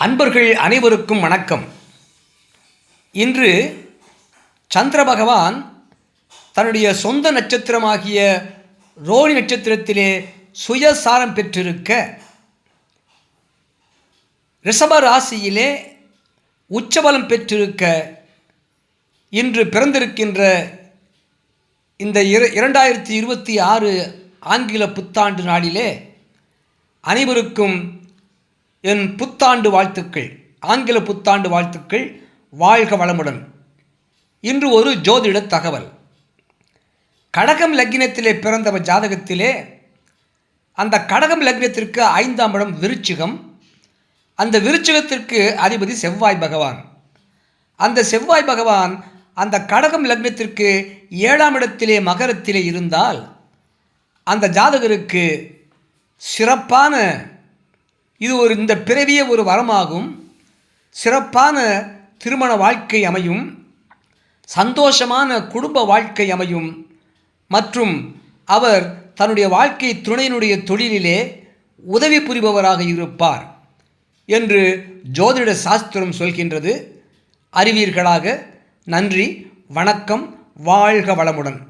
அன்பர்கள் அனைவருக்கும் வணக்கம். இன்று சந்திர பகவான் தன்னுடைய சொந்த நட்சத்திரமாகிய ரோஹிணி நட்சத்திரத்திலே சுயசாரம் பெற்றிருக்க, ரிஷப ராசியிலே உச்சபலம் பெற்றிருக்க, இன்று பிறந்திருக்கின்ற இந்த 2026 ஆங்கில புத்தாண்டு நாளிலே அனைவருக்கும் என் புத்தாண்டு வாழ்த்துக்கள், ஆங்கில புத்தாண்டு வாழ்த்துக்கள். வாழ்க வளமுடன். இன்று ஒரு ஜோதிட தகவல். கடகம் லக்னத்திலே பிறந்தவ ஜாதகத்திலே அந்த கடகம் லக்னத்திற்கு 5ஆம் இடம் விருச்சிகம். அந்த விருச்சிகத்திற்கு அதிபதி செவ்வாய் பகவான். அந்த செவ்வாய் பகவான் அந்த கடகம் லக்னத்திற்கு 7ஆம் இடத்திலே மகரத்திலே இருந்தால் அந்த ஜாதகருக்கு சிறப்பான இந்த பிறவியே ஒரு வரமாகும். சிறப்பான திருமண வாழ்க்கை அமையும், சந்தோஷமான குடும்ப வாழ்க்கை அமையும், மற்றும் அவர் தன்னுடைய வாழ்க்கை துணையினுடைய தொழிலிலே உதவி புரிபவராக இருப்பார் என்று ஜோதிட சாஸ்திரம் சொல்கின்றது. அறிவீர்களாக. நன்றி, வணக்கம், வாழ்க வளமுடன்.